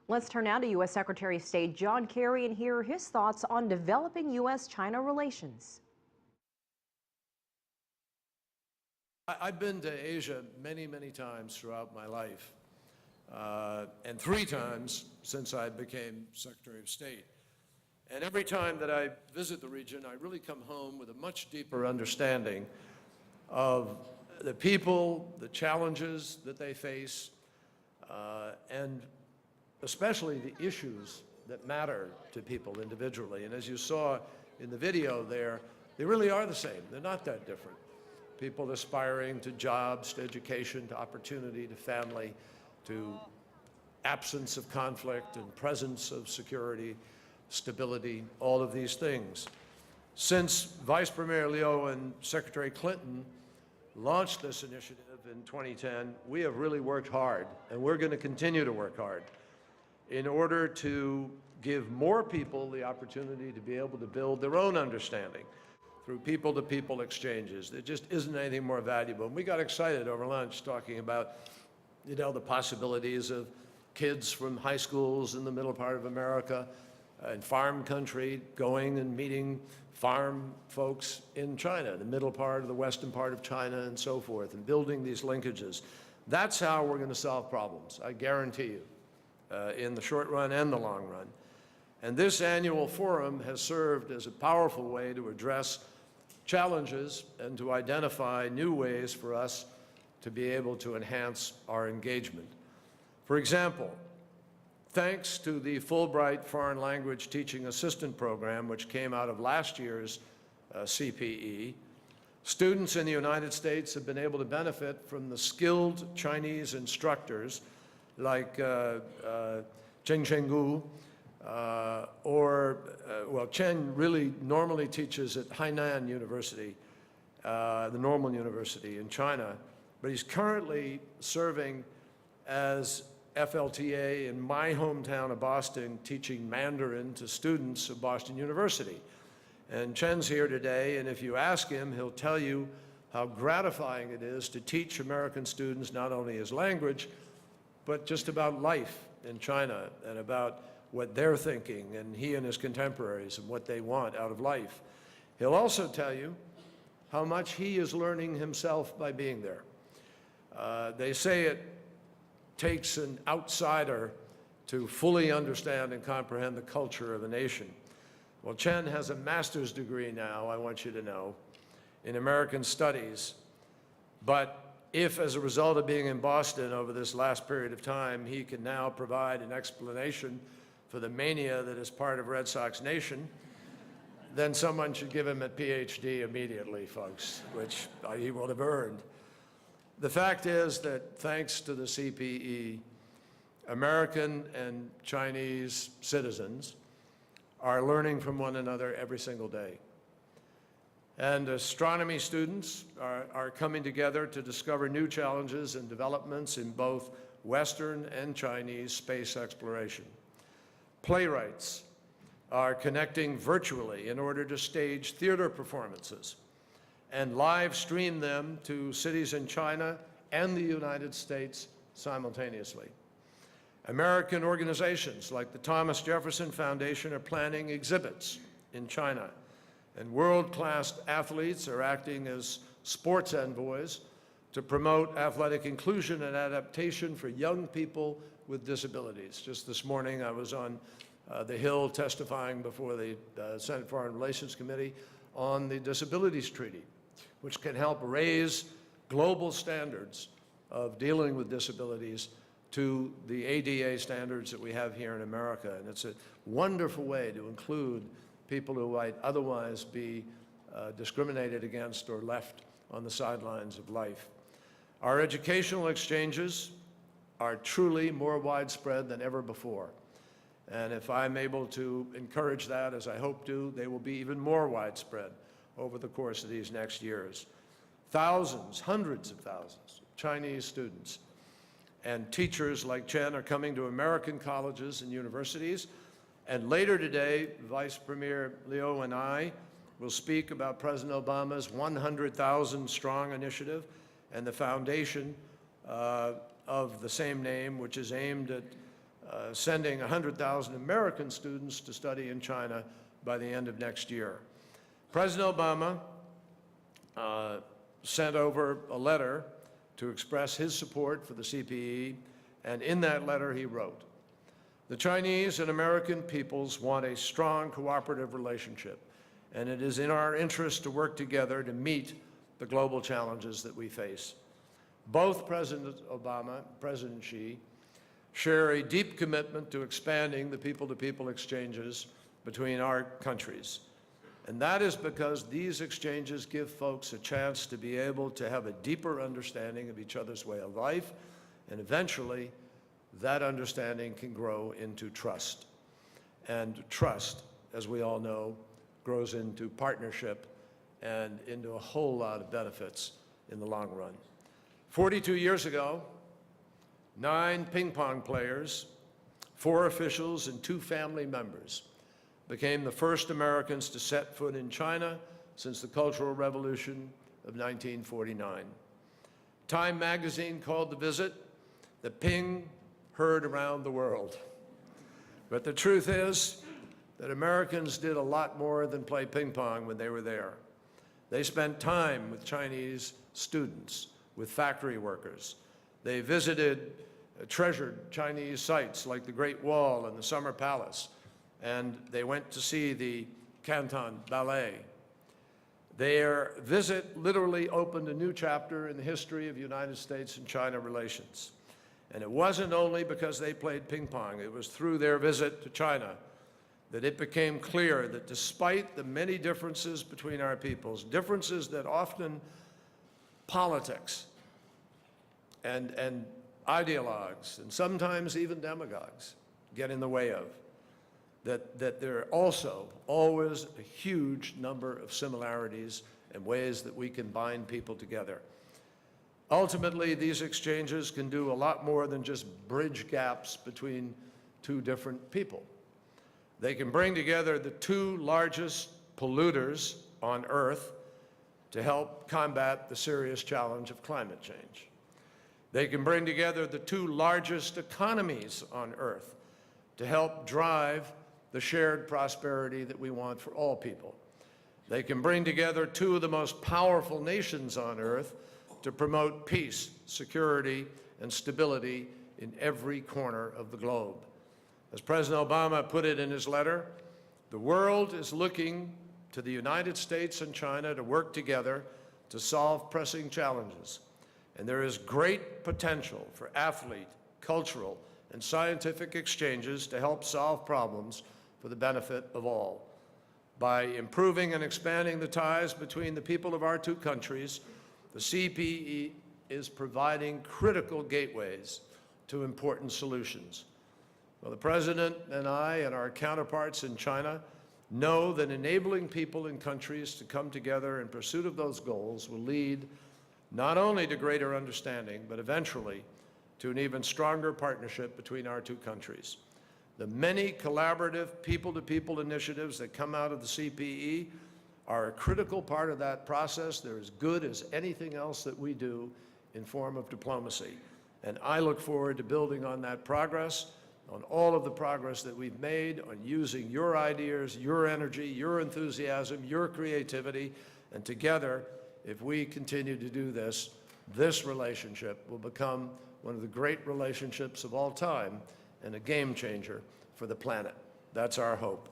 Let's turn now to U.S. Secretary of State John Kerry and hear his thoughts on developing U.S.-China relations. I've been to Asia many, many times throughout my life, and 3 times since I became Secretary of State. And every time that I visit the region, I really come home with a much deeper understanding of the people, the challenges that they face, and especially the issues that matter to people individually. And as you saw in the video there, they really are the same. They're not that different. People aspiring to jobs, to education, to opportunity, to family, to absence of conflict and presence of security, stability, all of these things. Since Vice Premier Liu and Secretary Clinton launched this initiative in 2010, we have really worked hard, and we're going to continue to work hard in order to give more people the opportunity to be able to build their own understanding through people-to-people exchanges. There just isn't anything more valuable. And we got excited over lunch talking about, the possibilities of kids from high schools in the middle part of America and farm country going and meeting farm folks in China, the middle part of the western part of China and so forth, and building these linkages. That's how we're going to solve problems, I guarantee you, in the short run and the long run. And this annual forum has served as a powerful way to address challenges and to identify new ways for us to be able to enhance our engagement. For example, thanks to the Fulbright Foreign Language Teaching Assistant Program, which came out of last year's CPE, students in the United States have been able to benefit from the skilled Chinese instructors like Chen Chenggu, well, Chen really normally teaches at Hainan University, the normal university in China, but he's currently serving as FLTA in my hometown of Boston, teaching Mandarin to students of Boston University. And Chen's here today, and if you ask him, he'll tell you how gratifying it is to teach American students not only his language, but just about life in China and about what they're thinking, and he and his contemporaries and what they want out of life. He'll also tell you how much he is learning himself by being there. They say it takes an outsider to fully understand and comprehend the culture of a nation. Well, Chen has a master's degree now, I want you to know, in American Studies, but if, as a result of being in Boston over this last period of time, he can now provide an explanation for the mania that is part of Red Sox Nation, then someone should give him a PhD immediately, folks, which he will have earned. The fact is that thanks to the CPE, American and Chinese citizens are learning from one another every single day. And astronomy students are coming together to discover new challenges and developments in both Western and Chinese space exploration. Playwrights are connecting virtually in order to stage theater performances and live stream them to cities in China and the United States simultaneously. American organizations like the Thomas Jefferson Foundation are planning exhibits in China, and world-class athletes are acting as sports envoys to promote athletic inclusion and adaptation for young people with disabilities. Just this morning, I was on the Hill testifying before the Senate Foreign Relations Committee on the Disabilities Treaty, which can help raise global standards of dealing with disabilities to the ADA standards that we have here in America. And it's a wonderful way to include people who might otherwise be discriminated against or left on the sidelines of life. Our educational exchanges are truly more widespread than ever before. And if I'm able to encourage that, as I hope to, they will be even more widespread over the course of these next years. Thousands, hundreds of thousands of Chinese students and teachers like Chen are coming to American colleges and universities. And later today, Vice Premier Liu and I will speak about President Obama's 100,000 strong initiative and the foundation of the same name, which is aimed at sending 100,000 American students to study in China by the end of next year. President Obama sent over a letter to express his support for the CPE, and in that letter he wrote, "The Chinese and American peoples want a strong cooperative relationship, and it is in our interest to work together to meet the global challenges that we face." Both President Obama and President Xi share a deep commitment to expanding the people-to-people exchanges between our countries. And that is because these exchanges give folks a chance to be able to have a deeper understanding of each other's way of life, and eventually that understanding can grow into trust. And trust, as we all know, grows into partnership and into a whole lot of benefits in the long run. 42 years ago, 9 ping pong players, 4 officials, and 2 family members became the first Americans to set foot in China since the Cultural Revolution of 1949. Time magazine called the visit the ping heard around the world. But the truth is that Americans did a lot more than play ping pong when they were there. They spent time with Chinese students, with factory workers. They visited treasured Chinese sites like the Great Wall and the Summer Palace, and they went to see the Canton Ballet. Their visit literally opened a new chapter in the history of United States and China relations. And it wasn't only because they played ping pong, it was through their visit to China that it became clear that despite the many differences between our peoples, differences that often politics and ideologues and sometimes even demagogues get in the way of, that there are also always a huge number of similarities and ways that we can bind people together. Ultimately, these exchanges can do a lot more than just bridge gaps between 2 different people. They can bring together the 2 largest polluters on Earth to help combat the serious challenge of climate change. They can bring together the 2 largest economies on Earth to help drive the shared prosperity that we want for all people. They can bring together 2 of the most powerful nations on Earth to promote peace, security, and stability in every corner of the globe. As President Obama put it in his letter, the world is looking to the United States and China to work together to solve pressing challenges. And there is great potential for athlete, cultural, and scientific exchanges to help solve problems for the benefit of all. By improving and expanding the ties between the people of our 2 countries, the CPE is providing critical gateways to important solutions. Well, the President and I and our counterparts in China know that enabling people and countries to come together in pursuit of those goals will lead not only to greater understanding, but eventually to an even stronger partnership between our 2 countries. The many collaborative people-to-people initiatives that come out of the CPE are a critical part of that process. They're as good as anything else that we do in form of diplomacy. And I look forward to building on that progress, on all of the progress that we've made, on using your ideas, your energy, your enthusiasm, your creativity, and together, if we continue to do this, this relationship will become one of the great relationships of all time and a game changer for the planet. That's our hope.